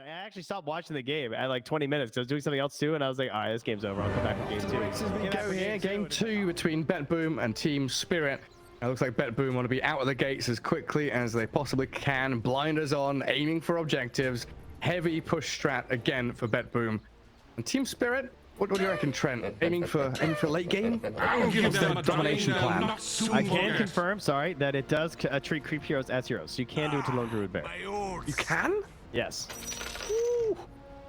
I actually stopped watching the game at like 20 minutes because I was doing something else too, and I was like, all right, this game's over. I'll come back for game 2. As we go here, game 2 between Betboom and Team Spirit. It looks like Betboom want to be out of the gates as quickly as they possibly can. Blinders on, aiming for objectives. Heavy push strat again for Betboom. And Team Spirit, what do you reckon, Trent? Aiming for late game? What's their domination plan? I can confirm, sorry, that it does treat creep heroes as heroes. So you can do it to Lone Druid Bear. You can? Yes. Woo.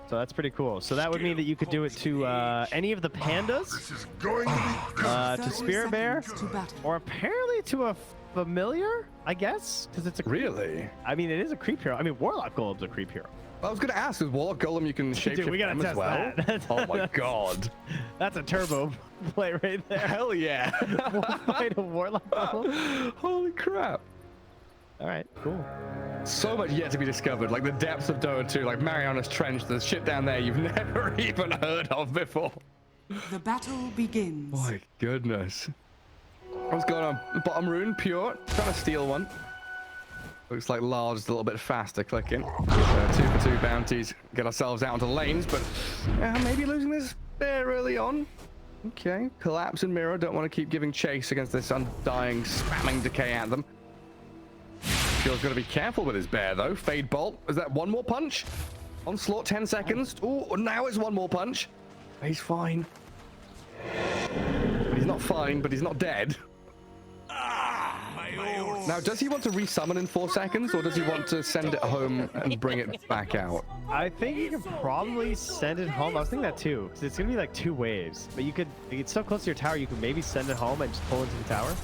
So that's pretty cool. So that would mean that you could do it to any of the pandas, to Spirit Bear, or apparently to a familiar, I guess, because it's a creep. Really? I mean, it is a creep hero. I mean, Warlock Golem's a creep hero. I was going to ask, with Warlock Golem you can shapeshift Dude, we gotta them test as well? that. Oh my god. That's a turbo play right there. Hell yeah. We'll fight a Warlock Golem. Holy crap. All right, cool. So much yet to be discovered, like the depths of Dota 2, like Mariana's Trench, there's shit down there you've never even heard of before. The battle begins. My goodness. What's going on? Bottom rune, pure, trying to steal one. Looks like Larl just a little bit faster clicking. 2 for 2 bounties, get ourselves out onto lanes, but maybe losing this bear early on. Okay, Collapse and Mira don't want to keep giving chase against this undying, spamming decay at them. Feels got to be careful with his bear though. Fade Bolt, is that one more punch? Onslaught 10 seconds. Oh, now it's one more punch. He's fine. He's not fine, but he's not dead. Now, does he want to resummon in 4 seconds, or does he want to send it home and bring it back out? I think you could probably send it home. I was thinking that too, because it's gonna be like 2 waves. But you could, it's so close to your tower, you could maybe send it home and just pull into the tower.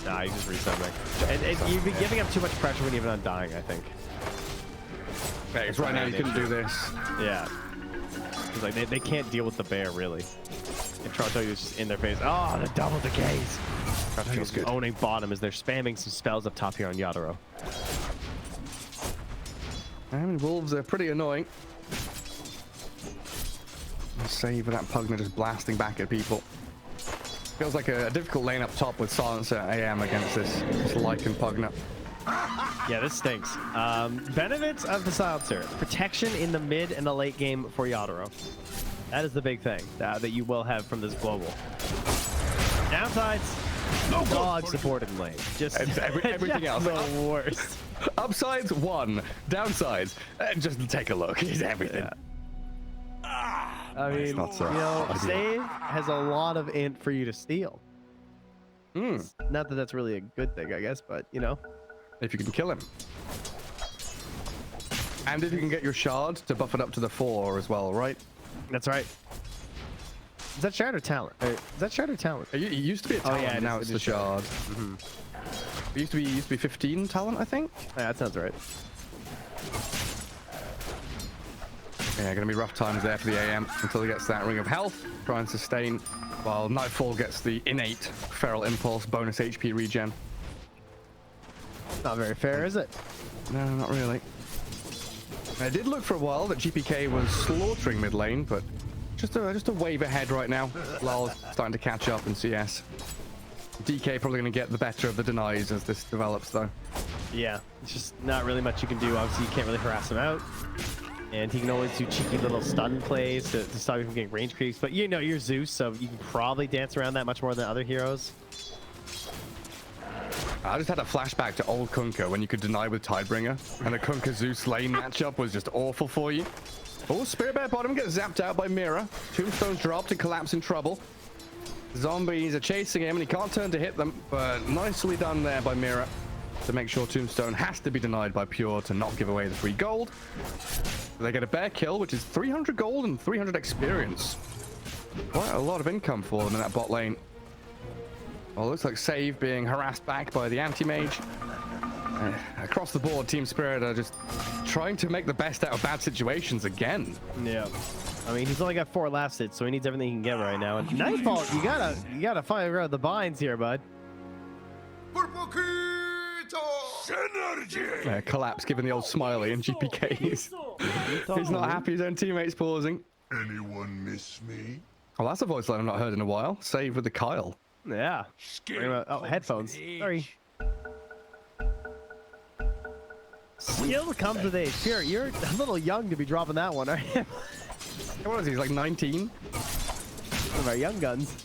Nah, he's just resummoning. And you'd be giving up too much pressure when you're even undying, I think. Okay, because right now you couldn't do this. Yeah. Because like they can't deal with the bear really. And TORONTOTOKYO is just in their face. Oh, the double decays. TORONTOTOKYO's just owning bottom as they're spamming some spells up top here on Yatoro. I mean, wolves are pretty annoying. Save that Pugna just blasting back at people. Feels like a difficult lane up top with Silencer AM against this Lycan Pugna. Yeah, this stinks. Benefits of the Silencer. Protection in the mid and the late game for Yatoro. That is the big thing that you will have from this global. Downsides, dog supported lane. Just everything else. The worst. Upsides, 1. Downsides, just take a look. It's everything. Yeah. I mean, not so you know, ideal. save has a lot of int for you to steal. Not that that's really a good thing, I guess, but you know. If you can kill him. And if you can get your shard to buff it up to the 4 as well, right? That's right. Is that shard or talent? Is that shard or talent? It used to be a talent, yeah, now it's the shard. It used to be 15 talent, I think. Yeah, that sounds right. Yeah, gonna be rough times there for the AM until he gets that Ring of Health, try and sustain, while Nightfall gets the innate Feral Impulse bonus HP regen. Not very fair, is it? No, not really. I did look for a while that GPK was slaughtering mid lane, but just a wave ahead right now. Larl's starting to catch up in CS. DK probably going to get the better of the denies as this develops, though. Yeah, it's just not really much you can do. Obviously, you can't really harass him out. And he can always do cheeky little stun plays to stop you from getting range creeps. But you know, you're Zeus, so you can probably dance around that much more than other heroes. I just had a flashback to old Kunkka when you could deny with Tidebringer, and the Kunkka Zeus lane matchup was just awful for you. Oh, Spirit Bear bottom gets zapped out by Mira. Tombstone's dropped and Collapse in trouble. Zombies are chasing him and he can't turn to hit them, but nicely done there by Mira to make sure Tombstone has to be denied by Pure to not give away the free gold. They get a bear kill, which is 300 gold and 300 experience. Quite a lot of income for them in that bot lane. Well, it looks like Save being harassed back by the Anti-Mage. Across the board, Team Spirit are just trying to make the best out of bad situations again. Yeah. I mean, he's only got 4 last hits, so he needs everything he can get right now. And Nightfall, you gotta fire out the binds here, bud. Collapse giving the old smiley and GPKs. He's not happy his own teammates pausing. Anyone miss me? Oh, that's a voice line I've not heard in a while. Save with the Kyle. Yeah. Oh, headphones. Sorry. Skill comes with age. Here, you're a little young to be dropping that one, aren't you? What is he, like 19? One of our young guns.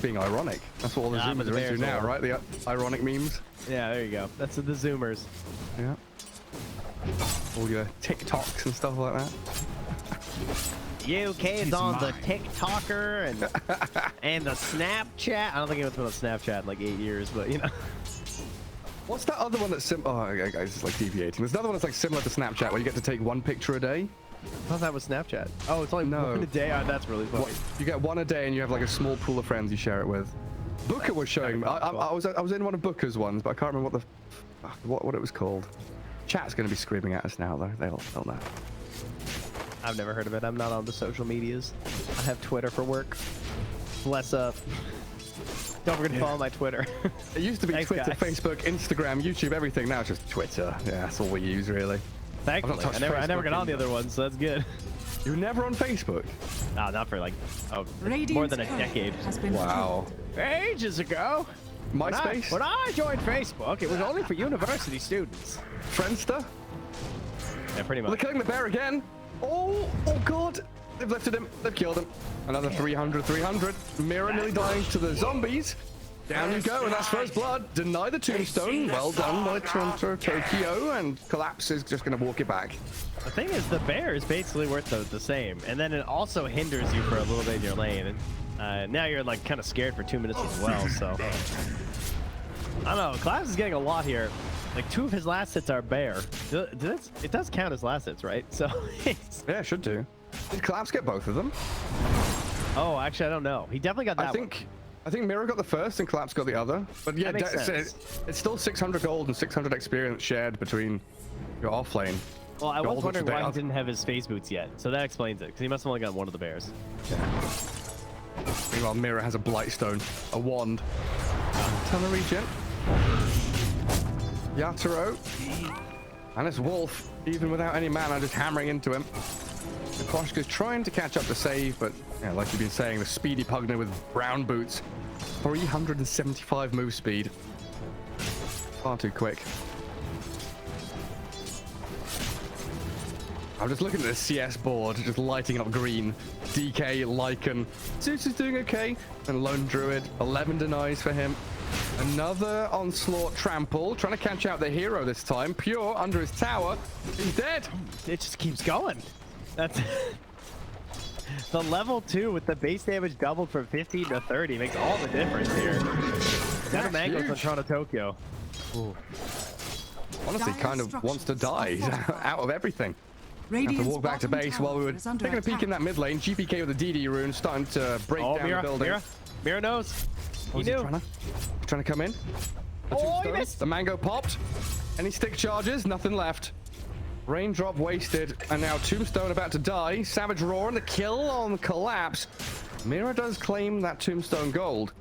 Being ironic. That's what all the Zoomers are into now, right? The ironic memes. Yeah, there you go. That's the Zoomers. Yeah. All your TikToks and stuff like that. UK's on the TikToker and the Snapchat. I don't think anyone's been on Snapchat in like 8 years, but you know. What's that other one that's oh, okay, guys, it's like deviating. There's another one that's like similar to Snapchat where you get to take 1 picture a day. I thought that was Snapchat. Oh, it's only one a day. Oh, that's really funny. You get 1 a day and you have like a small pool of friends you share it with. Booker was showing. I was in one of Booker's ones, but I can't remember what it was called. Chat's going to be screaming at us now, though. They'll know. I've never heard of it. I'm not on the social medias. I have Twitter for work. Bless up. Don't forget to follow my Twitter. It used to be Twitter, guys. Facebook, Instagram, YouTube, everything. Now it's just Twitter. Yeah, that's all we use, really. Thankfully, I never got on the other one, so that's good. You were never on Facebook? Nah, not for like Radiant's more than a decade. Wow. Ages ago. MySpace? When I joined Facebook, it was only for university students. Friendster? Yeah, pretty Well, much. they're killing the bear again. Oh God. They've lifted him. They've killed him. Another 300. Mira nearly dying to the zombies. Down you go, and that's first blood. Deny the tombstone. Well done by TORONTOTOKYO, and Collapse is just going to walk it back. The thing is, the bear is basically worth the same, and then it also hinders you for a little bit in your lane. And now you're like kind of scared for 2 minutes as well. So I don't know. Collapse is getting a lot here. Like 2 of his last hits are bear. It does count as last hits, right? So Yeah, should do. Did Collapse get both of them? oh, actually, I don't know. He definitely got that. I think Mira got the first and Collapse got the other. But yeah, That makes sense. it's still 600 gold and 600 experience shared between your off lane. Well, I was Gold wondering versus why he Death. didn't have his phase boots yet, so that explains it. Because he must have only got one of the bears. Meanwhile, Mira has a Blightstone, a wand, ton of regen. Yatoro, and it's Wolf, even without any mana, just hammering into him. Miposhka's trying to catch up to save, but yeah, like you've been saying, the speedy Pugner with brown boots, 375 move speed, far too quick. I'm just looking at the CS board, just lighting up green. DK, Lycan, Zeus is doing okay, and Lone Druid, 11 denies for him. Another onslaught trample, trying to catch out the hero this time. Pure under his tower, he's dead. It just keeps going. That's the level 2 with the base damage doubled from 15 to 30 makes all the difference here. Got mangoes on TORONTOTOKYO. Honestly, kind of wants to die. He's out of everything. Have to walk back to base while we were taking a peek in that mid lane. GPK with the DD rune starting to break down Mira, the building. Mira knows. He He's knew. trying to come in. Oh, he missed. The mango popped. Any stick charges? Nothing left. Raindrop wasted, and now Tombstone about to die. Savage Roar and the kill on Collapse. Mira does claim that Tombstone gold.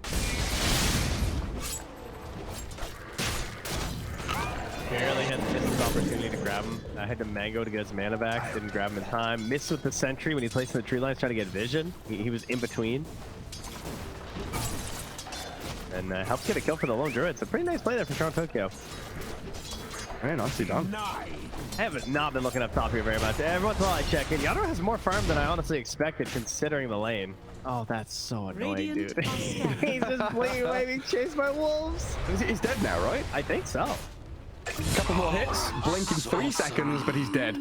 Barely had this opportunity to grab him. I had to mango to get his mana back. Didn't grab him in time. Missed with the sentry when he placed in the tree lines trying to get vision. He was in between. And helps get a kill for the Lone Druid. It's a pretty nice play there for TORONTOTOKYO. Very nicely done. I have not been looking up top here very much. Every once in a while I check in. Yatoro has more farm than I honestly expected considering the lane. Oh, that's so annoying, Radiant dude. He's just bleeding away being chased by wolves. He's dead now, right? I think so. Couple more hits, blink in 3 seconds, but he's dead.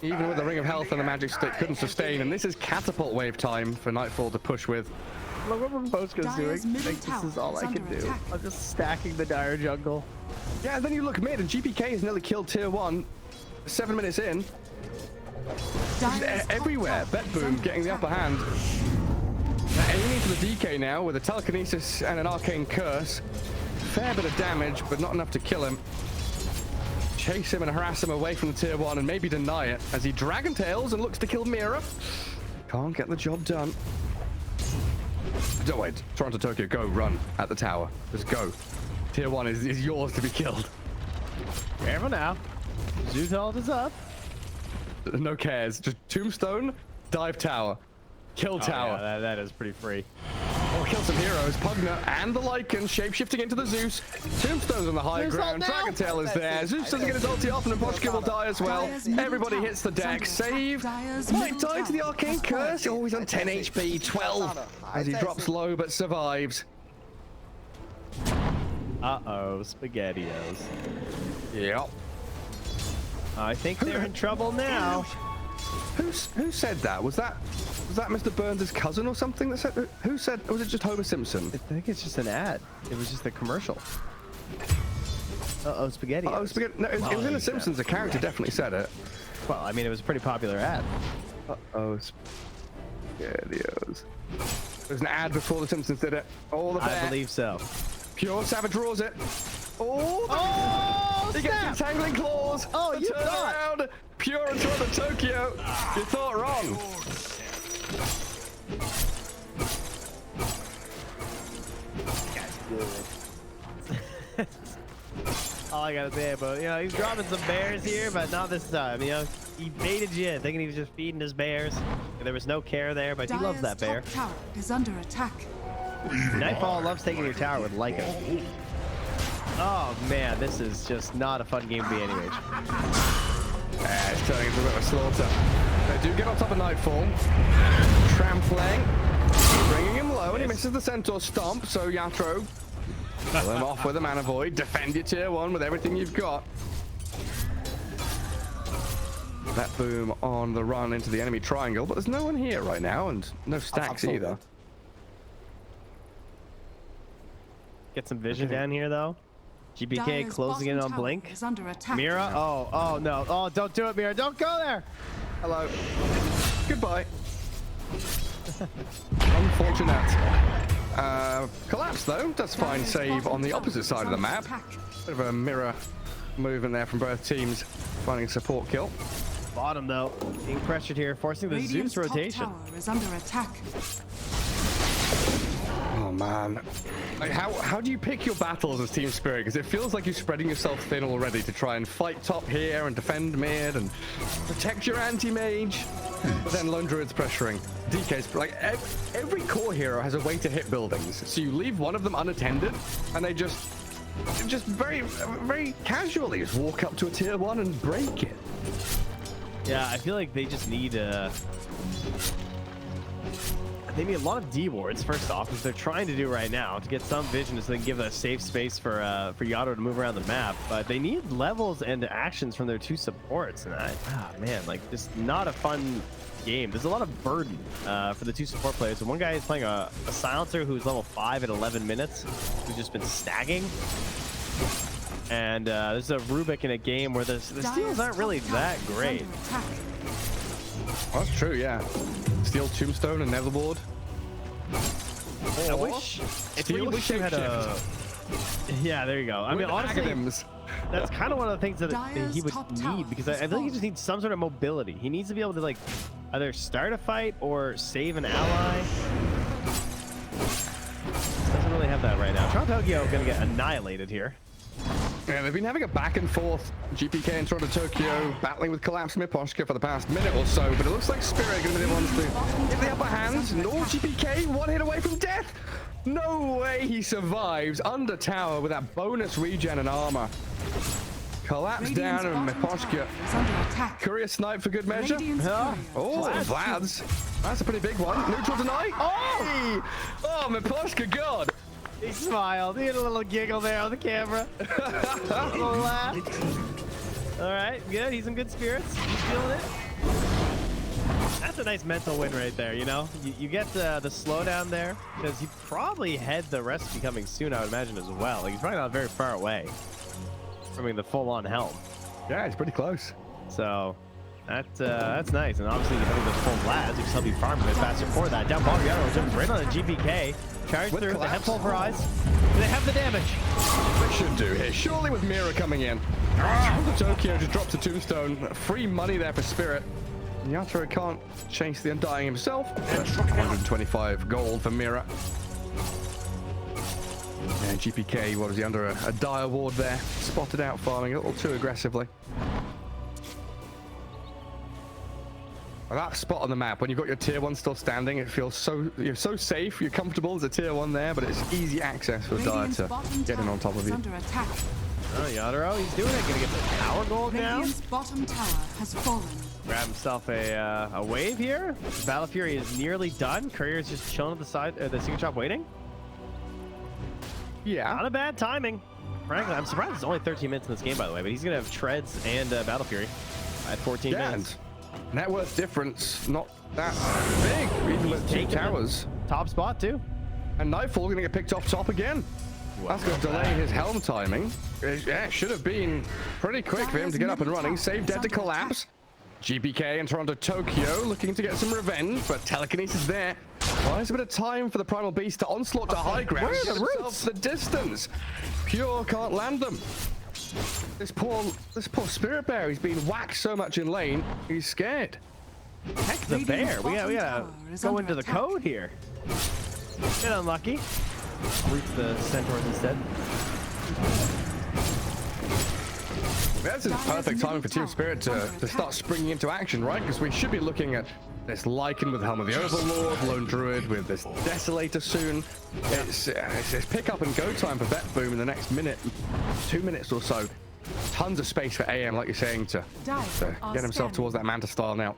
Even with the Ring of Health and the Magic Stick, couldn't sustain, and this is catapult wave time for Nightfall to push with. Look what Miposhka's doing. Dire's I middle think this is tower all is I can under do. attack. I'm just stacking the dire jungle. Yeah, and then you look mid, and GPK has nearly killed tier 1. 7 minutes in. Everywhere, Betboom getting the upper hand. They're aiming for the DK now with a telekinesis and an arcane curse. Fair bit of damage, but not enough to kill him. Chase him and harass him away from the tier 1 and maybe deny it as he dragon tails and looks to kill Mira. Can't get the job done. Don't wait, TORONTOTOKYO, go, run at the tower. Just go. Tier 1 is yours to be killed. Careful now. Zuthold is up. No cares. Just Tombstone, dive tower, kill tower. Yeah, that is pretty free. Oh, kill some heroes. Pugna and the Lycan shape-shifting into the Zeus. Tombstone's on the high ground. Dragon Tail is there. Zeus doesn't get his ulti off, and Miposhka will die as well. Everybody hits the deck. Save. Might die to the Arcane Curse. Oh, he's on 10 HP, 12 as he drops low but survives. Uh-oh, SpaghettiOs. Yep. I think they're in trouble now. Who said that? Was that Mr. Burns' cousin or something that said? Who said? Or was it just Homer Simpson? I think it's just an ad. It was just a commercial. Uh-oh, SpaghettiOs. Oh, spaghetti. No, it was in The Simpsons. A character definitely said it. Well, I mean, it was a pretty popular ad. Uh-oh, SpaghettiOs. There's an ad before The Simpsons did it. Oh, the I believe so. Pure Savage draws it. Oh, he gets entangling claws. Oh, you turn thought. around. Pure and TORONTOTOKYO. You thought wrong. All I gotta say about, you know, he's dropping some bears here, but not this time. You know, he baited you in, thinking he was just feeding his bears. There was no care there, but he loves that bear. Top tower is under attack. Nightfall loves taking your tower with Lycan. Oh man, this is just not a fun game to be Anti-Mage. It's turning into a bit of a slaughter. They do get on top of Nightfall. Trampling. Bringing him low, and he misses the Centaur Stomp, so Yatoro, kill him off with a Mana Void. Defend your tier 1 with everything you've got. Betboom on the run into the enemy triangle, but there's no one here right now, and no stacks either. Get some vision down here, though. GPK Dyer's closing in bottom on tower Blink. is under attack. Mira, oh no. Oh, don't do it, Mira. Don't go there. Hello. Goodbye. Unfortunate. Collapse, though. Does find save on the opposite side of the map. Bit of a mirror movement there from both teams, finding a support kill. Bottom, though. Being pressured here, forcing the Radiant's Zeus rotation. top tower is under attack. Oh man, like, how do you pick your battles as Team Spirit? Because it feels like you're spreading yourself thin already to try and fight top here and defend mid and protect your Anti-Mage, but then Lone Druid's pressuring. DK's like every core hero has a way to hit buildings, so you leave one of them unattended, and they just very casually just walk up to a tier 1 and break it. Yeah, I feel like they just need they need a lot of D wards first off, which they're trying to do right now to get some vision so they can give a safe space for Yatoro to move around the map. But they need levels and actions from their 2 supports, and man, like just not a fun game. There's a lot of burden for the 2 support players. And one guy is playing a silencer who's level 5 at 11 minutes, who's just been snagging. And there's a Rubik in a game where the steals aren't really that great. Well, that's true, yeah. Steel Tombstone and Netherboard. I wish you had a... Yeah, there you go. I mean, honestly, that's kind of one of the things that he would need, because I feel like he just needs some sort of mobility. He needs to be able to like either start a fight or save an ally. Doesn't really have that right now. TORONTOTOKYO gonna get annihilated here. Yeah, they've been having a back and forth. GPK and TORONTOTOKYO battling with Collapse Miposhka for the past minute or so, but it looks like Spirit are going to be the ones to get the upper hand. No, GPK, 1 hit away from death. No way he survives under tower with that bonus regen and armor. Collapse down and Miposhka. Courier snipe for good measure. Oh, Vlad's. That's a pretty big one. Neutral tonight. Oh, Miposhka, God. He smiled. He had a little giggle there on the camera. A little laugh. All right, good. He's in good spirits. He's feeling it. That's a nice mental win right there, you know? You get the slowdown there, because he probably had the recipe coming soon, I would imagine, as well. Like, he's probably not very far away from the full-on helm. Yeah, it's pretty close. So, that's nice. And obviously, having the full Vlad, you can help you farm a bit faster for that. Down bottom, Yatoro jumps right on the GPK. Charge through, the head pulverize. Do they have the damage? They should do here. Surely with Mira coming in. Tokyo just drops a tombstone. Free money there for Spirit. Yatoro can't chase the Undying himself. 125 gold for Mira. And GPK, what is he under a dire ward there? Spotted out farming a little too aggressively. That spot on the map, when you've got your tier 1 still standing, it feels so, you're so safe, you're comfortable as a tier 1 there, but it's easy access for Dire to get in on top of you. Under attack. Oh, Yatoro, he's doing it. Gonna get the power gold now. Radiant's bottom tower has fallen. Grab himself a wave here. Battle Fury is nearly done. Courier's just chilling at the side, the secret shop waiting. Yeah. Not a bad timing. Frankly, I'm surprised it's only 13 minutes in this game, by the way, but he's gonna have Treads and Battle Fury at 14 minutes. Net worth difference, not that big, even with 2 towers. Top spot, too. And Nightfall gonna get picked off top again. That's gonna delay his helm timing. Yeah, it should have been pretty quick for him to get up and running. Save dead to collapse. GPK and TORONTOTOKYO looking to get some revenge, but telekinesis there. Buys a bit of time for the Primal Beast to onslaught to high ground. Where are the roots? The distance. Pure can't land them. This poor Spirit Bear, he's been whacked so much in lane, he's scared. Heck, the bear. We gotta go into the code here. Bit unlucky. Root the centaurs instead. This is perfect timing for Team Spirit to start springing into action, right? Because we should be looking at this Lycan with Helm of the Overlord, Lone Druid with this Desolator soon. It's pick up and go time for Betboom in the next minute, 2 minutes or so. Tons of space for AM, like you're saying, to get himself towards that Manta style now.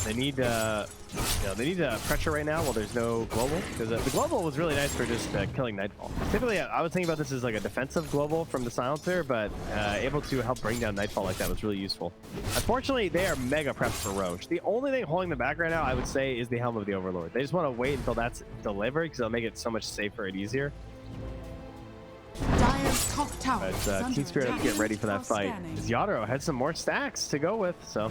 They need pressure right now while there's no global, because the global was really nice for just killing Nightfall. Typically, I was thinking about this as like a defensive global from the silencer, but able to help bring down Nightfall like that was really useful. Unfortunately, they are mega prepped for Roche. The only thing holding them back right now, I would say, is the Helm of the Overlord. They just want to wait until that's delivered, because it'll make it so much safer and easier. Dire's top tower. But Team Spirit has to get ready for that fight. Because Yatoro had some more stacks to go with, so.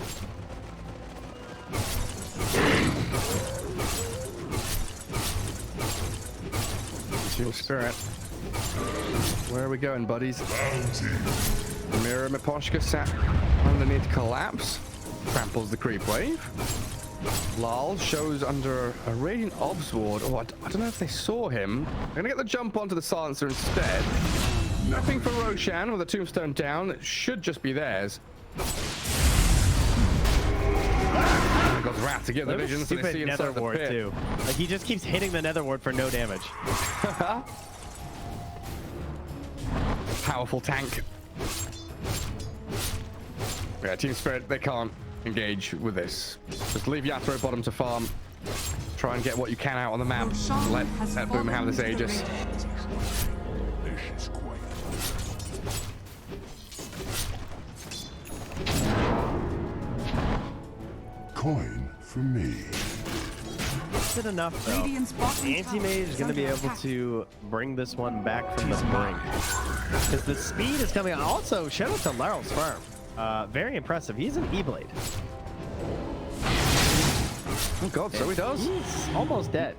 Team Spirit. Where are we going, buddies? Mira Miposhka sat underneath collapse. Tramples the creep wave. Larl shows under a Radiant Obs ward. Oh, I don't know if they saw him. I'm gonna get the jump onto the silencer instead. Nothing for Roshan with a tombstone down. It should just be theirs. Got Wrath to get the vision, so they see inside the pit. Too. Like, he just keeps hitting the nether ward for no damage. Powerful tank. Yeah, Team Spirit, they can't engage with this. Just leave Yatoro bottom to farm. Try and get what you can out on the map. Let Betboom have this Aegis. Coin for me. Good enough, though. Anti-Mage is going to be able to bring this one back from the brink. Because the speed is coming out. Also, shout out to Larl's farm. Very impressive. He's an E-Blade. Oh god, so he does. He's almost dead.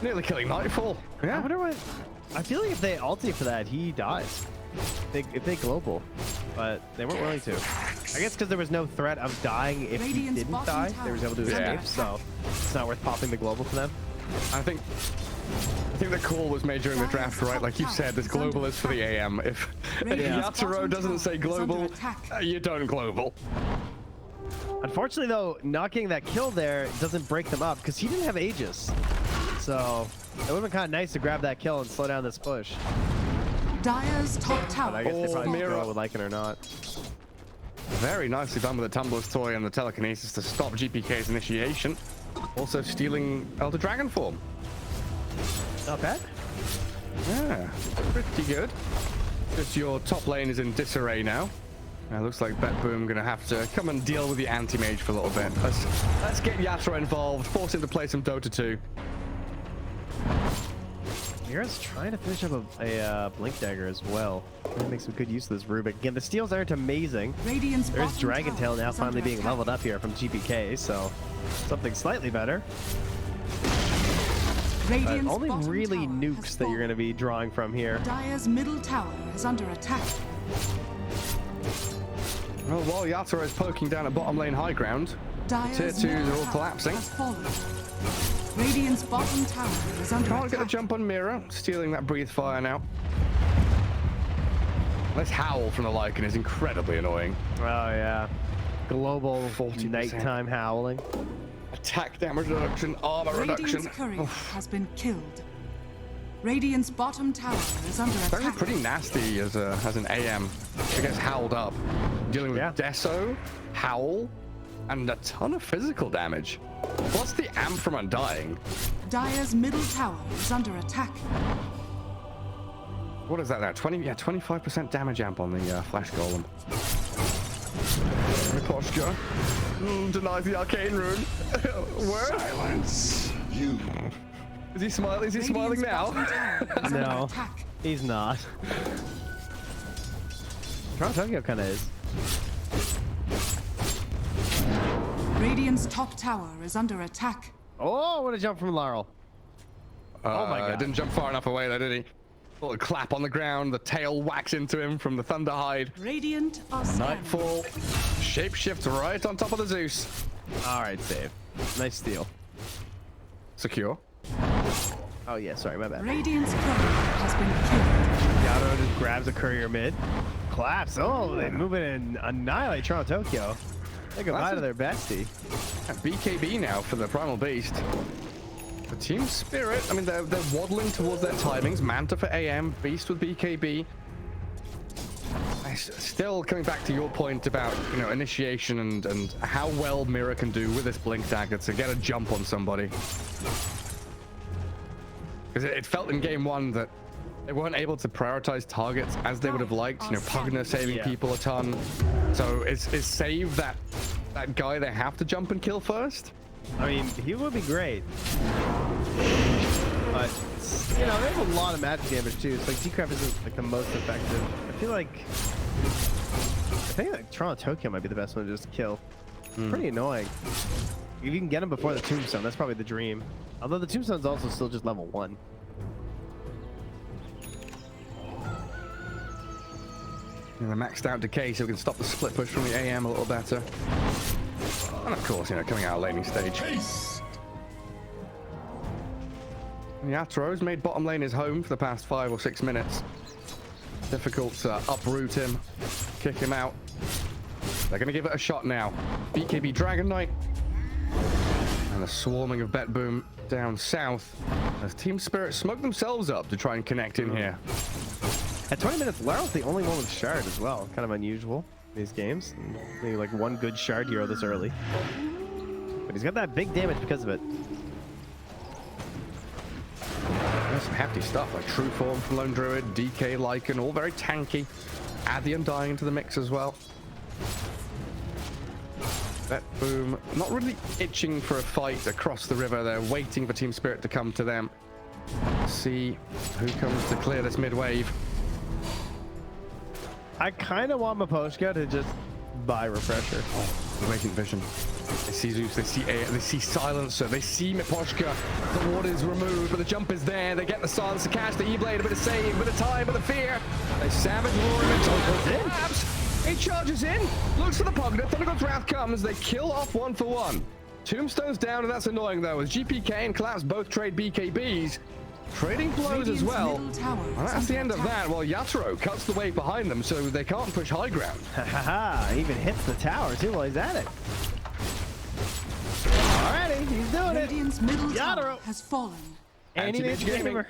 Nearly killing Nightfall. Yeah. I wonder what... I feel like if they ulti for that, he dies. If they global. But they weren't willing to. I guess because there was no threat of dying if he didn't die. They were able to escape, so it's not worth popping the global for them. I think the call was made during the draft, right? Like you said, this global is for the AM. If Yatoro doesn't say global, you don't global. Unfortunately, though, not getting that kill there doesn't break them up because he didn't have Aegis. So it would have been kind of nice to grab that kill and slow down this push. Dire's top tower. But I guess they probably Mira would like it or not. Very nicely done with the Tumbler's Toy and the telekinesis to stop GPK's initiation. Also stealing Elder Dragon form. Not bad. Yeah, pretty good. Just your top lane is in disarray now. Looks like Betboom gonna have to come and deal with the Anti-Mage for a little bit. Let's get Yatoro involved, force him to play some Dota 2. Mira's trying to finish up a Blink Dagger as well. Trying to make some good use of this Rubik. Again, the steals aren't amazing. There's Dragon Tail now finally being leveled up here from GPK, so something slightly better. But only really nukes that you're going to be drawing from here. Dire's middle tower is under attack. Well, while Yatoro is poking down at bottom lane high ground, tier 2s are all collapsing. Radiant's bottom tower is under attack. Can't get a jump on Mira, stealing that breathe fire now. This howl from the Lycan is incredibly annoying. Oh, yeah. global 40%. nighttime howling. Attack damage reduction, armor Radiant's reduction. courier has been killed. Radiant's bottom tower is under It's actually attack. pretty nasty as an AM. It gets howled up. Dealing with Deso, Howl, and a ton of physical damage. Plus the amp from Undying. Dire's middle tower is under attack. What is that now? 25% damage amp on the Flash Golem. Miposhka denies the arcane rune. Where? Silence. You. Is he smiling? Is he smiling now? No, he's not. TORONTOTOKYO kind of is. Radiant's top tower is under attack. Oh, what a jump from Larl. Oh my god. Didn't jump far enough away though, did he? Little clap on the ground, the tail whacks into him from the Thunderhide. Radiant are scanning. Nightfall, shapeshifts right on top of the Zeus. All right, save. Nice steal. Secure. Oh yeah, sorry, my bad. Radiant's courier has been killed. Yatoro just grabs a courier mid. Collapse. Oh, they move in and annihilate TORONTOTOKYO. Say goodbye to their bestie. BKB now for the Primal Beast. The Team Spirit, I mean, they're waddling towards their timings. Manta for AM, Beast with BKB. Still coming back to your point about, you know, initiation and how well Mira can do with this Blink Dagger to get a jump on somebody. Because it felt in game one that they weren't able to prioritize targets as they would have liked. You know, Pugner saving people a ton. So is save that guy they have to jump and kill first? I mean, he would be great. But, you know, there's a lot of magic damage too. It's like Decrep isn't like the most effective. I feel like, I think like TORONTOTOKYO might be the best one to just kill. It's pretty annoying. If you can get him before the Tombstone, that's probably the dream. Although the Tombstone's also still just level 1. And they're maxed out Decay, so we can stop the split push from the AM a little better. And of course, you know, coming out of laning stage. Yatoro's made bottom lane his home for the past 5 or 6 minutes. Difficult to uproot him, kick him out. They're going to give it a shot now. BKB Dragon Knight. And a swarming of Betboom down south as Team Spirit smoke themselves up to try and connect in here. At 20 minutes, Larl's the only one with Shard as well. Kind of unusual in these games. Maybe like one good Shard hero this early. But he's got that big damage because of it. There's some hefty stuff like True Form from Lone Druid, DK Lycan, all very tanky. Add the Undying to the mix as well. Betboom not really itching for a fight across the river. They're waiting for Team Spirit to come to them. See who comes to clear this mid wave. I kind of want Miposhka to just buy Refresher. Awakened Vision. They see Zeus, they see Air, they see Silencer, they see Miposhka. The ward is removed, but the jump is there. They get the Silencer catch, the E-Blade, a bit of save, a bit of time, a bit of fear. They savage lure him into collapse. He charges in, looks for the Pugner. Thundergod's Wrath comes, they kill off 1 for 1. Tombstone's down, and that's annoying though, as GPK and Collapse both trade BKBs. Trading blows as well. And that's the end of that. Well, Yatoro cuts the wave behind them, so they can't push high ground. Haha, he even hits the tower too while he's at it. Alrighty, he's doing Radiant's it. middle tower Yatoro has fallen. Anti-Mage gamer.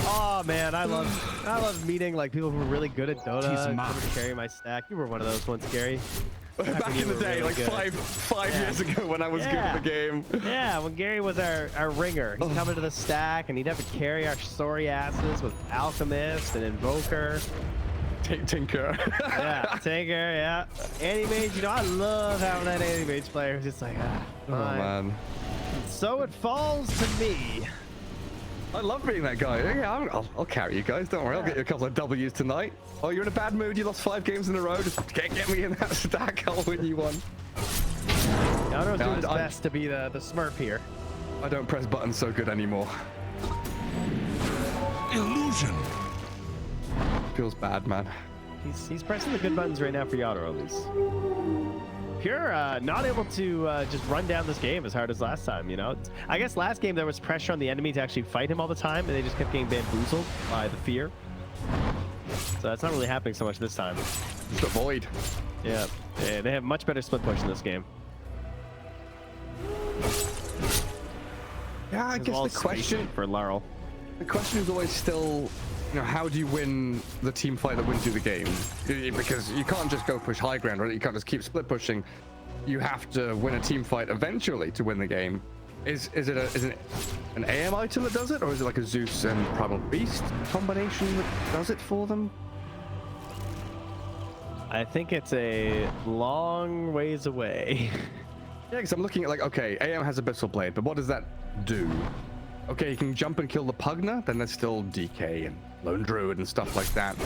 Oh man, I love meeting like people who are really good at Dota and come to carry my stack. You were one of those ones, Gary. Back in the day, really like five years ago when I was good at the game. Yeah, when Gary was our ringer. He'd come into the stack and he'd have to carry our sorry asses with Alchemist and Invoker. Tinker. Yeah, Tinker, yeah. Anti-Mage, you know, I love having that Anti-Mage player who's just like, oh man. So it falls to me. I love being that guy. Yeah, I'll carry you guys. Don't worry. I'll get you a couple of W's tonight. Oh, you're in a bad mood. You lost 5 games in a row. Just can't get me in that stack. I'll win you one. Yatoro's doing his best to be the Smurf here. I don't press buttons so good anymore. Illusion. Feels bad, man. He's pressing the good buttons right now for Yatoro, at least. Pure not able to just run down this game as hard as last time, you know? I guess last game there was pressure on the enemy to actually fight him all the time, and they just kept getting bamboozled by the fear. So that's not really happening so much this time. Just avoid. Yeah, they have much better split push in this game. Yeah, I guess the question for Larl. The question is always still, you know, how do you win the team fight that wins you the game? Because you can't just go push high ground, right? You can't just keep split pushing. You have to win a team fight eventually to win the game. Is it an AM item that does it, or is it like a Zeus and Primal Beast combination that does it for them? I think it's a long ways away. Yeah, because I'm looking at like, okay, AM has Abyssal Blade, but what does that do? Okay, you can jump and kill the Pugna, then there's still DK and Lone Druid and stuff like that.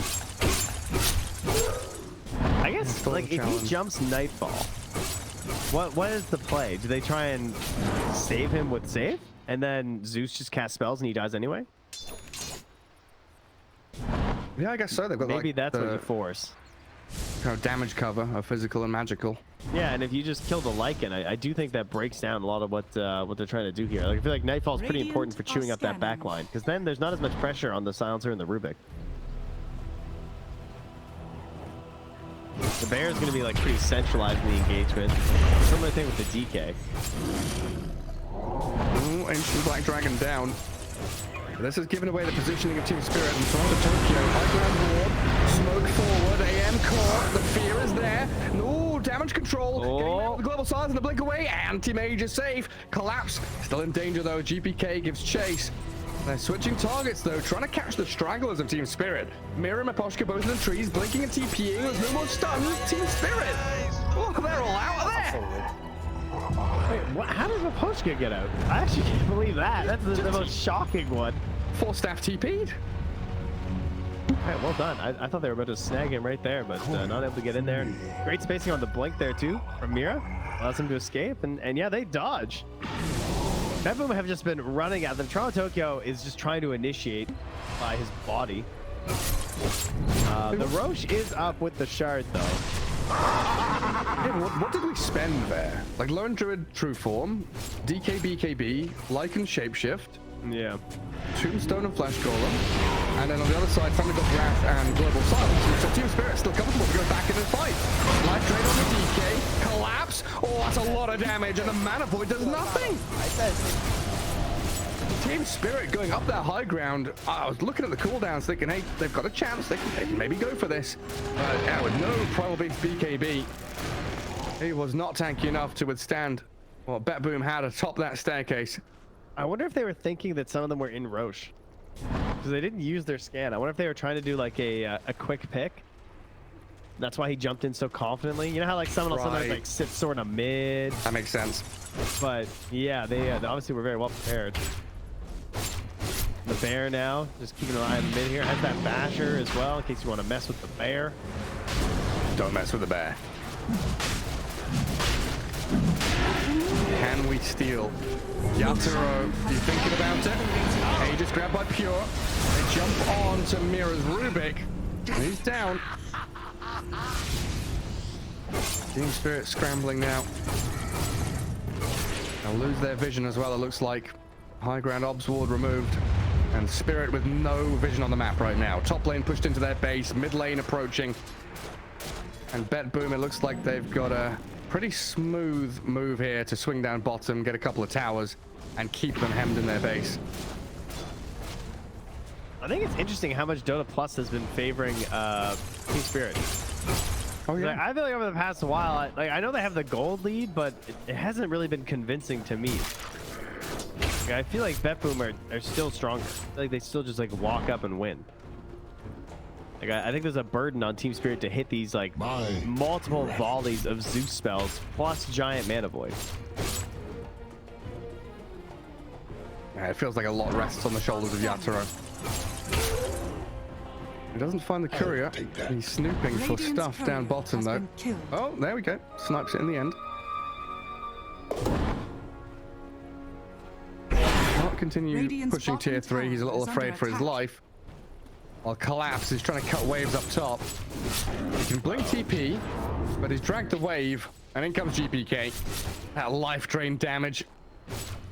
I guess, like, if he jumps Nightfall, what is the play? Do they try and save him with save? And then Zeus just casts spells and he dies anyway? Yeah, I guess so. They've got Maybe like that's what you force. Kind of damage cover of physical and magical. Yeah, and if you just kill the Lycan, I do think that breaks down a lot of what they're trying to do here. Like, I feel like Nightfall is pretty important for chewing up that back line, because then there's not as much pressure on the Silencer and the Rubik. The Bear is going to be like pretty centralized in the engagement. Similar thing with the DK. Ooh, Ancient Black Dragon down. This is giving away the positioning of Team Spirit and TORONTOTOKYO. High ground ward, smoke forward, AM core, the fear is there. No damage control. Getting out with the global silence and the blink away. Anti-Mage is safe. Collapse. Still in danger though. GPK gives chase. They're switching targets though, trying to catch the stragglers of Team Spirit. Mira and Miposhka both in the trees, blinking and TPing. There's no more stuns. Team Spirit. Oh, they're all out of there. Wait, what? How did Miposhka get out? I actually can't believe that. That's the most shocking one. 4 staff TP'd. Alright, well done. I thought they were about to snag him right there, but not able to get in there. And great spacing on the blink there too from Mira. Allows him to escape, and yeah, they dodge. Betboom have just been running at them. TORONTOTOKYO is just trying to initiate by his body. The Roche is up with the shard though. Yeah, what did we spend there? Like Lone Druid True Form, DK BKB, Lycan Shapeshift, yeah, Tombstone and Flesh Golem, and then on the other side, Thunder God Wrath and Global Silence. So Team Spirit still comfortable to go back in and fight. Life Drain on the DK, collapse. Oh, that's a lot of damage, and the Mana Void does nothing. Team Spirit going up that high ground. I was looking at the cooldowns thinking, hey, they've got a chance. They can maybe go for this. But yeah, with no Primal Beast BKB, he was not tanky enough to withstand what Betboom had atop that staircase. I wonder if they were thinking that some of them were in Roche. Because they didn't use their scan. I wonder if they were trying to do like a quick pick. That's why he jumped in so confidently. You know how like someone will sometimes like sit sort of mid. That makes sense. But yeah, they obviously were very well prepared. The Bear now, just keeping an eye on the mid here. Has that Basher as well, in case you want to mess with the Bear. Don't mess with the Bear. Can we steal? Yatoro, you thinking about it? Aegis grabbed by Pure. They jump on to Mira's Rubik. He's down. Team Spirit scrambling now. They'll lose their vision as well, it looks like. High ground obs ward removed. And Spirit with no vision on the map right now. Top lane pushed into their base, mid lane approaching. And Betboom, it looks like they've got a pretty smooth move here to swing down bottom, get a couple of towers, and keep them hemmed in their base. I think it's interesting how much Dota Plus has been favoring Team Spirit. Oh yeah. Like, I feel like over the past while, I know they have the gold lead, but it hasn't really been convincing to me. Like, I feel like Betboom are still stronger. I feel like they still just like walk up and win. Like I think there's a burden on Team Spirit to hit these like multiple volleys of Zeus spells plus giant mana void. Yeah, it feels like a lot rests on the shoulders of Yatoro. He doesn't find the courier. He's snooping for stuff down bottom though. Oh, there we go. Snipes it in the end. Can't continue pushing tier 3. He's a little afraid for his life. While Collapse is trying to cut waves up top. He can blink TP, but he's dragged the wave, and in comes GPK. That life drain damage.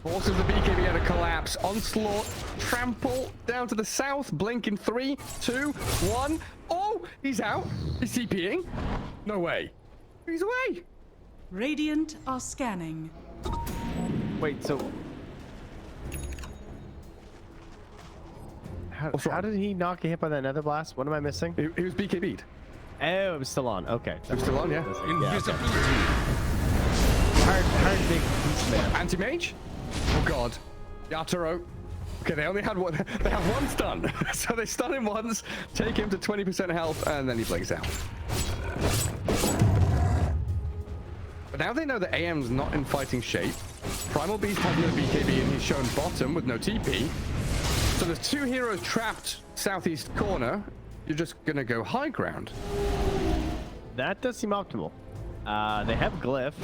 Forces the BKB out of Collapse. Onslaught, trample down to the south. Blink in 3, 2, 1. Oh, He's out. He's TPing. No way. He's away. Radiant are scanning. Wait, so how did he not get hit by that nether blast? What am I missing? He was BKB'd. Oh, it was still on. Okay. It was still on, yeah. Invisibility. Hard big beast man. Anti-Mage? Oh god. Yatoro. Okay, they only had one. They have one stun. So they stun him once, take him to 20% health, and then he blinks out. But now they know that AM's not in fighting shape. Primal Beast has no BKB and he's shown bottom with no TP. So there's two heroes trapped southeast corner. You're just gonna go high ground. That does seem optimal. They have Glyph.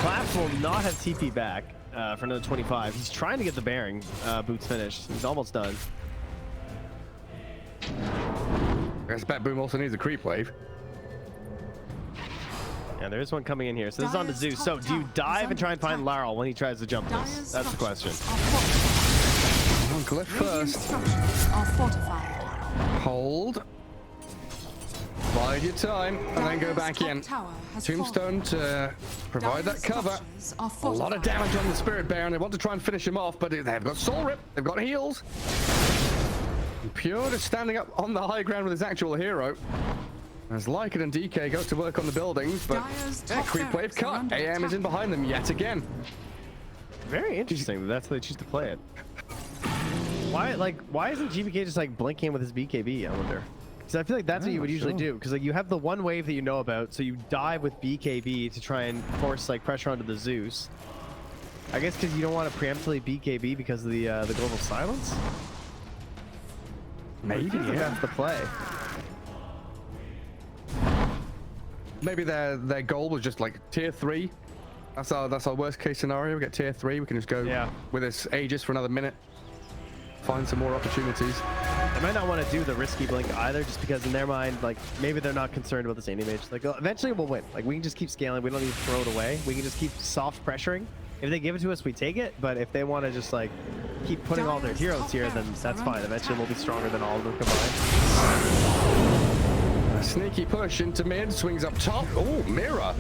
Claps will not have TP back for another 25. He's trying to get the bearing boots finished. He's almost done. I guess Betboom also needs a creep wave. Yeah, there is one coming in here. So this is on to Zeus. So do you dive and try and find Larl when he tries to jump this? That's the question. On Glyph first. Are fortified. Hold. Bide your time and then go back in. Tombstone to provide that cover. A lot of damage on the Spirit Bear and they want to try and finish him off, but they've got Soul Rip, they've got heals. And Pure just standing up on the high ground with his actual hero. As Lycan and DK goes to work on the buildings, but yeah, creep wave cut. AM is in behind them yet again. Very interesting that that's how they choose to play it. Why isn't GBK just like blinking with his BKB, I wonder? Because I feel like that's what you would usually do. Because like you have the one wave that you know about, so you dive with BKB to try and force like pressure onto the Zeus. I guess because you don't want to preemptively BKB because of the global silence. Maybe that's the play. Maybe their goal was just like tier 3. That's our worst case scenario. We get tier 3. We can just go with this Aegis for another minute. Find some more opportunities. They might not want to do the risky blink either, just because in their mind, like maybe they're not concerned about this Anti-Mage. Like eventually we'll win. Like we can just keep scaling. We don't need to throw it away. We can just keep soft pressuring. If they give it to us, we take it. But if they want to just like keep putting all their heroes here, then that's fine. Eventually we'll be stronger than all of them combined. A sneaky push into mid, swings up top. Oh, Mira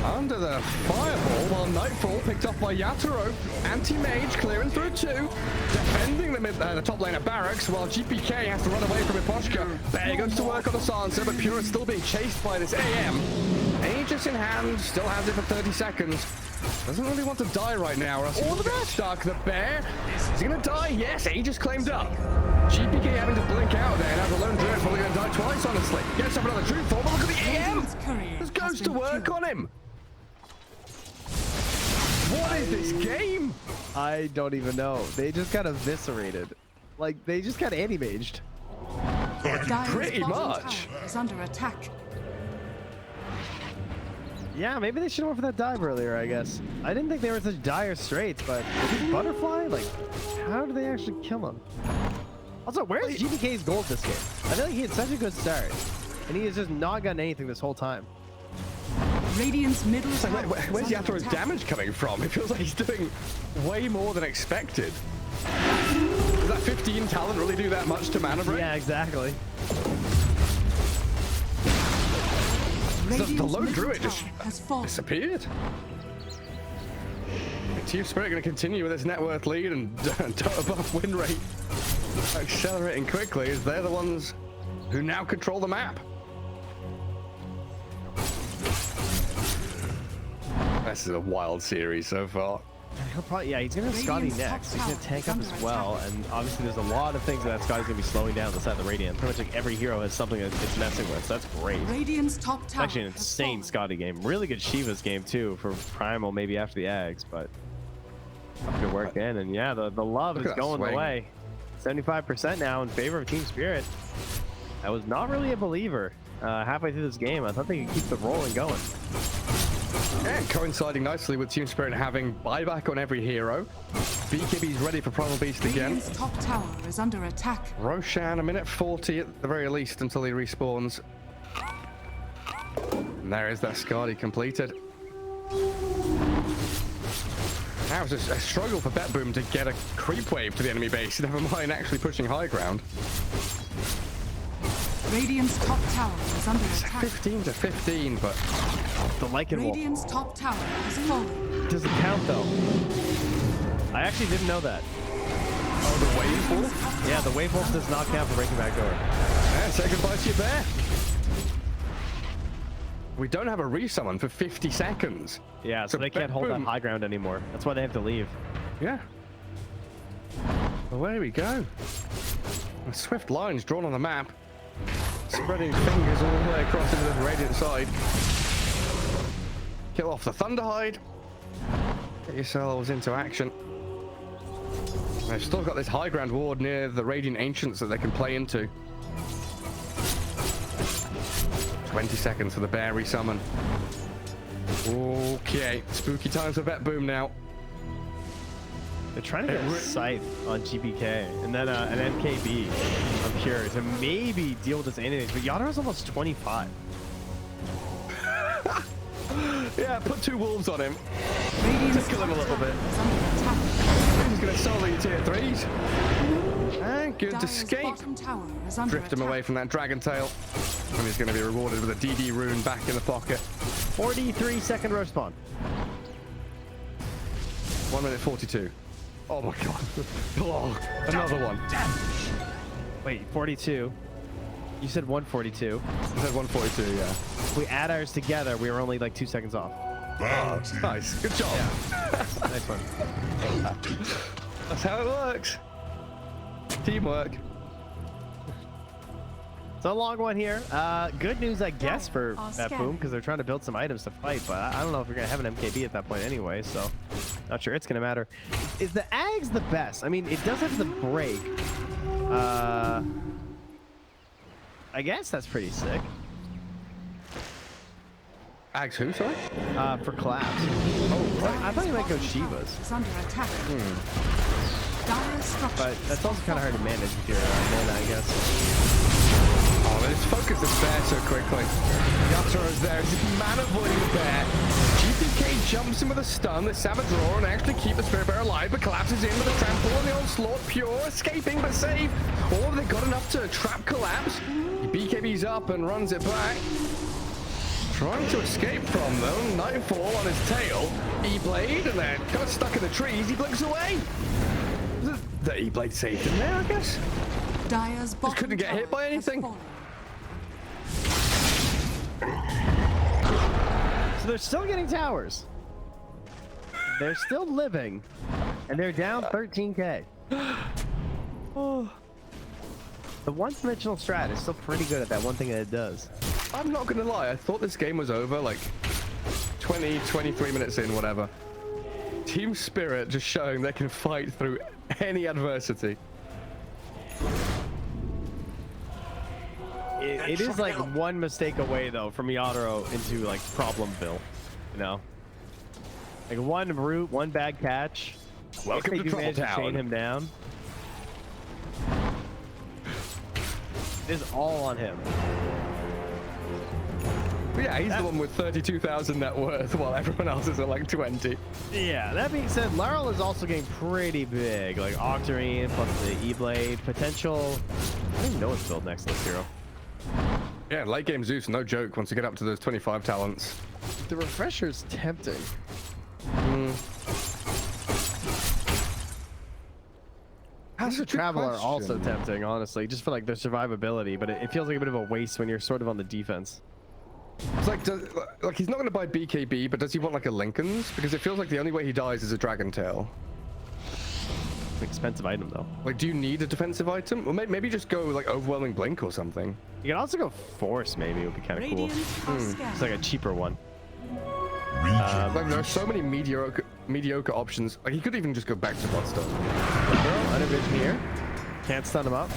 under the fireball while Nightfall picked up by Yatoro. Anti-Mage clearing through 2, defending the top lane of Barracks while GPK has to run away from Miposhka. Bear goes to work on the Sansa, but Pure is still being chased by this AM. Aegis in hand, still has it for 30 seconds. Doesn't really want to die right now, or else he will get stuck. The Bear, is he gonna die? Yes, Aegis claimed up. GPK having to blink out there, and as a lone druid, probably gonna die twice, honestly. Gets up another truth form, but look at the AM! Just goes to work on him. What is this game? I don't even know. They just got eviscerated. Like, they just got anti-maged. Pretty much. Is under attack. Yeah, maybe they should have went for that dive earlier, I guess. I didn't think they were in such dire straits, but this butterfly, like, how did they actually kill him? Also, where's GBK's gold this game? I feel like he had such a good start, and he has just not gotten anything this whole time. Radiant's middle tower. Where's Yatoro's damage coming from? It feels like he's doing way more than expected. Does that 15 talent really do that much to mana break? Yeah, exactly. The lone druid just disappeared. Team Spirit going to continue with its net worth lead and above win rate accelerating quickly as they're the ones who now control the map. This is a wild series so far. He'll probably, yeah, he's gonna have Scotty next. He's gonna tank up as well, and obviously there's a lot of things that Scotty's gonna be slowing down the side of the Radiant. Pretty much like every hero has something that it's messing with, so that's great. Radiant's top tower. Actually, an insane Scotty game. Really good Shiva's game too for Primal, maybe after the Ags, but good work in, and yeah, the love is going the way. 75% now in favor of Team Spirit. I was not really a believer halfway through this game. I thought they could keep the rolling going. And coinciding nicely with Team Spirit having buyback on every hero. BKB's ready for Primal Beast again. Radiant's top tower is under attack. Roshan, a minute 40 at the very least until he respawns. And there is that Skadi completed. Now it's a struggle for Betboom to get a creep wave to the enemy base, never mind actually pushing high ground. Radiant's top tower is under attack. 15 to 15, but The Lycan Wolf. Radiant's top tower has fallen. Doesn't count though. I actually didn't know that. oh, the wave wolf. Yeah, the Wave Wolf does not count for breaking back door. And say goodbye to your bear. We don't have a resummon for 50 seconds. Yeah, so they can't hold that Betboom. high ground anymore. That's why they have to leave. Yeah. Well, there we go. A swift lines drawn on the map. Spreading fingers all the way across into the Radiant side. Kill off the Thunderhide. Get yourselves into action. They've still got this high ground ward near the Radiant Ancients that they can play into. 20 seconds for the bear resummon. Okay, spooky times for Betboom now. They're trying to get a Scythe on GBK and then an MKB on Pure to maybe deal with this Anti-Mage, but Yatoro's almost 25. Yeah, put 2 wolves on him. Radiant's Just kill him a little bit. is under attack. He's gonna solo your tier 3s. And good Dire's escape. bottom tower is under Drift him attack. away from that dragon tail. And he's gonna be rewarded with a DD rune back in the pocket. 43-second row spawn. 1 minute 42. Oh my god. Oh, another one. Wait, 42. You said 142. I said 142, yeah. If we add ours together, we were only like 2 seconds off. Bounty. Nice. Good job. Nice one. That's how it works. Teamwork. It's a long one here. Good news, I guess, for Betboom, because they're trying to build some items to fight, but I don't know if you're going to have an MKB at that point anyway, so not sure it's going to matter. Is the Ags the best? I mean, it does have the break. I guess that's pretty sick. Ags who, sorry? For collapse. Oh, I thought you might go Shivas, Is under attack. Dire's structure. but that's also kind of hard to manage with your mana, I guess. Oh, they just focus this bear so quickly. Yatoro's there. He's mana voiding the bear. GPK jumps in with a stun. The Savage Roar and actually keep the Spirit Bear alive, but collapses in with a trample on the onslaught. Pure escaping, but safe. Or have they got enough to trap collapse? He BKB's up and runs it back. Trying to escape from them. Nightfall on his tail. E-Blade, and they're kind of stuck in the trees. He blinks away. The E-Blade saved him there, I guess. Dire's bottom couldn't get hit by tower has anything. fallen. So they're still getting towers. They're still living, and they're down 13k. Oh. The one-dimensional strat is still pretty good at that one thing that it does. I'm not gonna lie, I thought this game was over like 20, 23 minutes in, whatever. Team Spirit just showing they can fight through any adversity. It is like one mistake away though from Yatoro into like Problemville, you know? Like one root, one bad catch. Welcome If to they do manage to Trouble chain Town. him down. It is all on him. But yeah, he's the one with 32,000 net worth while everyone else is at like 20. Yeah, that being said, Larl is also getting pretty big. Like Octarine plus the E-Blade. Potential... I don't even know what's built next to this hero. Yeah, late game Zeus, no joke, once you get up to those 25 talents. The refresher's tempting. That's The Traveler also tempting, honestly, just for like their survivability, but it feels like a bit of a waste when you're sort of on the defense. It's like, like he's not going to buy BKB, but does he want like a Lincoln's? Because it feels like the only way he dies is a Dragon Tail. It's an expensive item though. Like, do you need a defensive item? Or maybe just go like Overwhelming Blink or something. You can also go Force, maybe, would be kind of cool. Radiant are scattered. It's like a cheaper one. Like, there are so many mediocre options. Like, he could even just go back to Bloodstone. Under vision here. Can't stun him up.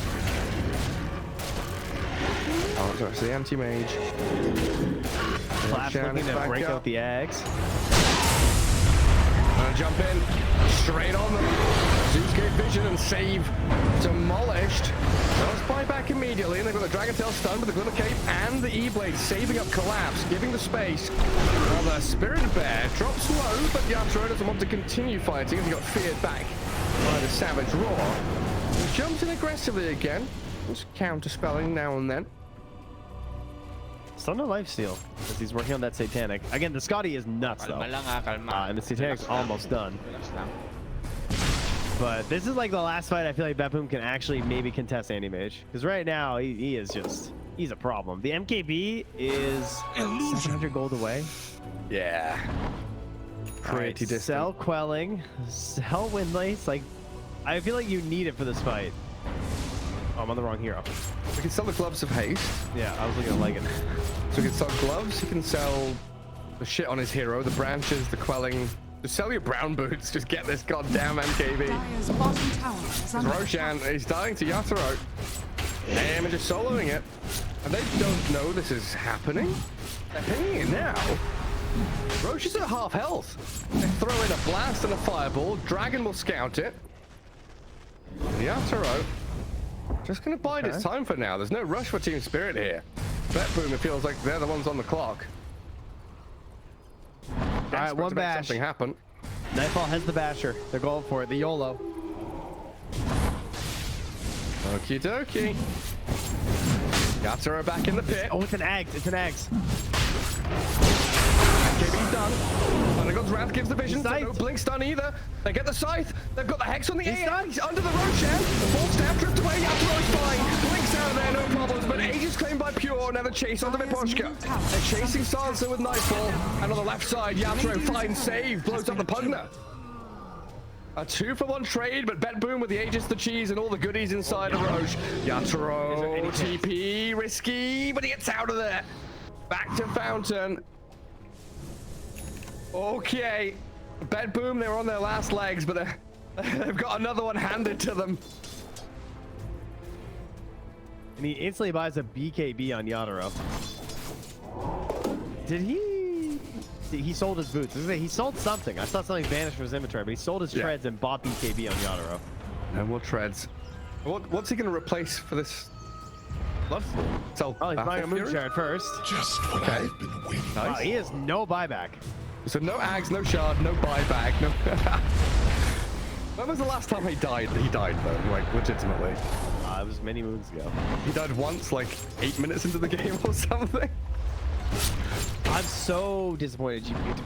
Oh, sorry, it's the Anti-Mage. Flash Shannon looking to back break up. out the eggs. Gonna jump in, straight on them. Zeus gave vision and save demolished. They'll spy back immediately, and they've got the Dragon Tail stun with the Glimmer Cape and the E-Blade saving up Collapse, giving the space. While the Spirit Bear drops low, but Yatoro doesn't want to continue fighting as he got feared back by the Savage Roar. He jumps in aggressively again, just counter-spelling now and then. Still no lifesteal because he's working on that Satanic. Again, the Scotty is nuts though. Kalma lang ha, kalma. And the Satanic's Relax lang. almost done. Relax lang. But this is like the last fight I feel like Betboom can actually maybe contest Anti-Mage. Because right now, he is just, he's a problem. The MKB is 700 gold away. Yeah. Pretty distant. Cell quelling, cell windlace. Like, I feel like you need it for this fight. Oh, I'm on the wrong hero. We can sell the gloves of haste. Yeah, I was looking at Legan. So we can sell gloves. He can sell the shit on his hero, the branches, the quelling. Just sell your brown boots. Just get this goddamn MKB. Dire's bottom tower is under Roshan, he's dying to Yatoro. And just soloing it. And they don't know this is happening. They're pinging it now. Roche is at half health. They throw in a blast and a fireball. Dragon will scout it. And Yatoro just gonna bide its time for now. There's no rush for Team Spirit here. Betboom, it feels like they're the ones on the clock. All right, one bash. Something happen. Nightfall has the basher. They're going for it. The YOLO. Okie dokie. Yatoro back in the pit. Oh, it's an egg. It's an egg. KB's done. Thundergod's Wrath gives the vision. So Scythe. no blink stun either. They get the scythe. They've got the hex on the He's AM. stunned. He's under the Roshan. Full stab drift away. Yatoro's fine. Blinks out of there, no problems. But Age is claimed by Pure. Now the chase onto Miposhka. They're chasing Sansa with Nightfall. And on the left side, Yatoro finds save. Blows up the Pugner. A 2-for-1 trade, but Betboom with the Aegis, the cheese, and all the goodies inside of Roche. Yatoro, TP, risky, but he gets out of there. Back to Fountain. Okay. Betboom, they're on their last legs, but they've got another one handed to them. And he instantly buys a BKB on Yatoro. Did he? He sold his boots. He sold something. I saw something vanish from his inventory, but he sold his treads and bought BKB on Yatoro. No more treads. What's he going to replace for this? So, Oh, he's buying a Moonshard first. Just what I've been waiting for. Wow, he has no buyback. So no Ags, no Shard, no buyback, no... When was the last time he died? He died though, like legitimately. It was many moons ago. He died once, like 8 minutes into the game or something. I'm so disappointed you beat.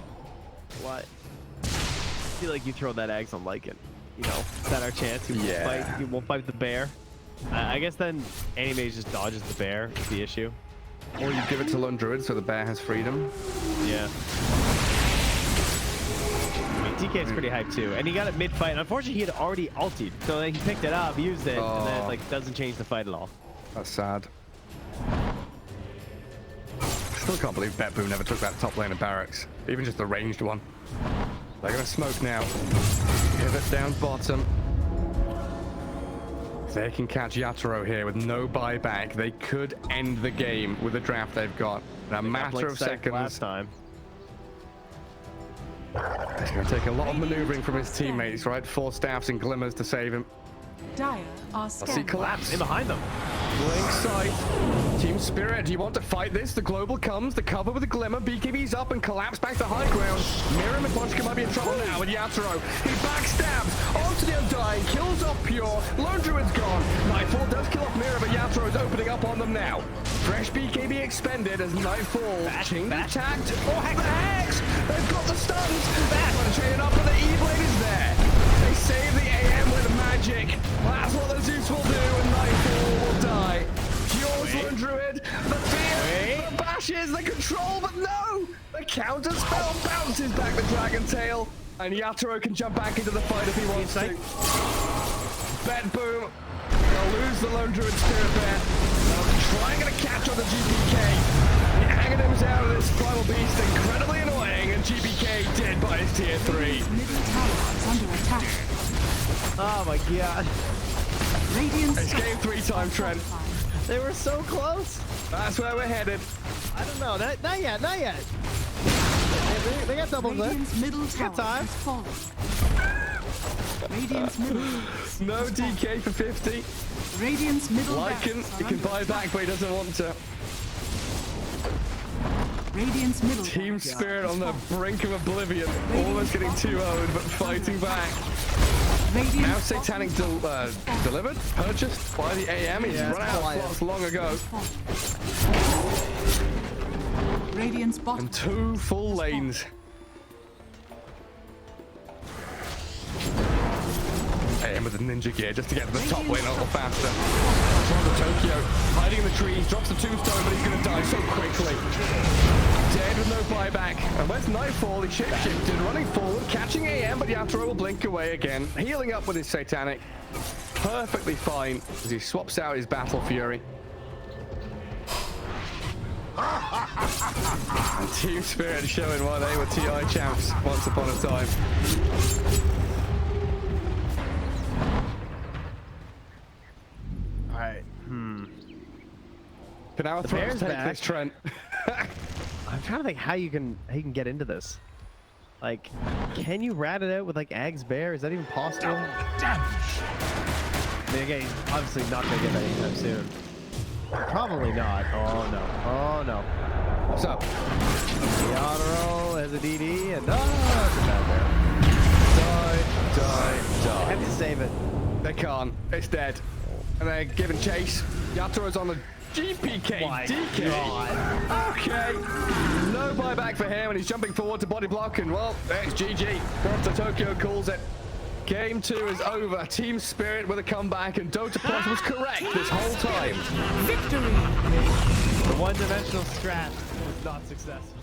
What? I feel like you throw that eggs on Lycan. You know, is that our chance? He won't fight. He won't fight the bear. I guess then Anti-Mage just dodges the bear. Is the issue. Or you give it to Lone Druid so the bear has freedom. Yeah. I mean, TK is pretty hyped too, and he got it mid-fight. Unfortunately, he had already ultied, so then he picked it up, used it, and then like doesn't change the fight at all. That's sad. Still can't believe Betboom never took that top lane of barracks, even just the ranged one. They're gonna smoke now. Pivot down bottom. If they can catch Yatoro here with no buyback, they could end the game with the draft they've got in a matter of seconds. Last time. It's going to take a lot of maneuvering from his teammates, right? 4 staffs and glimmers to save him. Dire are I see scanning. collapse. In behind them. Blink sight. Team Spirit, do you want to fight this? The global comes, the cover with the glimmer. BKB's up and collapse back to high ground. Mira and Miposhka might be in trouble now with Yatoro. He backstabs onto the Undying, kills off Pure. Lone Druid's gone. Nightfall does kill off Mira, but Yatoro's opening up on them now. Fresh BKB expended as Nightfall chain attacked. Oh, heck, the Hex! They've got the stuns. They're going to chain it up, but the E-Blade is there. They save the AM with magic. That's what the Zeus will do, and Nightfall will die. Yours, Lone Druid. The fear, the bashes, the control, but no! The counter spell bounces back the Dragon Tail, and Yatoro can jump back into the fight if he wants to. Betboom. They'll lose the Lone Druid Spirit Bear. They'll try and get a catch on the GPK. The Aghanims out of this Primal Beast, incredibly annoying, and GPK dead by his tier 3. Middle tower is under attack. Oh my god. Radiant's It's game 3 time, Trent. They were so close. That's where we're headed. I don't know. Not yet. Not yet. They got double clip. Radiant's middle tower time. is falling. Radiant's middle. No DK for 50. Radiant's middle. Lycan, he can buy back, but he doesn't want to. Radiant's middle. Team Spirit on the brink of oblivion. Almost getting 2-0'd, but fighting back. Now Satanic delivered, purchased by the AM. He's run out of slots long ago. Radiant's bottom And 2 full lanes. And with the ninja gear just to get to the top lane a little faster. TORONTOTOKYO hiding in the trees, drops the tombstone, but he's going to die so quickly. Dead with no buyback. And where's Nightfall? He shapeshifted, running forward, catching AM, but Yatoro will blink away again. Healing up with his Satanic. Perfectly fine as he swaps out his Battle Fury. And Team Spirit showing why they were TI champs once upon a time. All right. Can our throws take this, Trent? I'm trying to think how you can get into this. Like, can you rat it out with like Ag's Bear? Is that even possible? I mean, again, he's obviously not gonna get that anytime soon. Probably not. Oh no. Oh no. What's up? Yatoro has a DD and it's a bad bear. Die. Have to save it. They can't. It's dead. And they're giving chase. Yatoro's on the GPK DK. Okay. No buyback for him, and he's jumping forward to body block, and well, there's GG. TORONTOTOKYO calls it. Game 2 is over. Team Spirit with a comeback, and Dota Plus was correct this whole time. victory. The one-dimensional strat was not successful.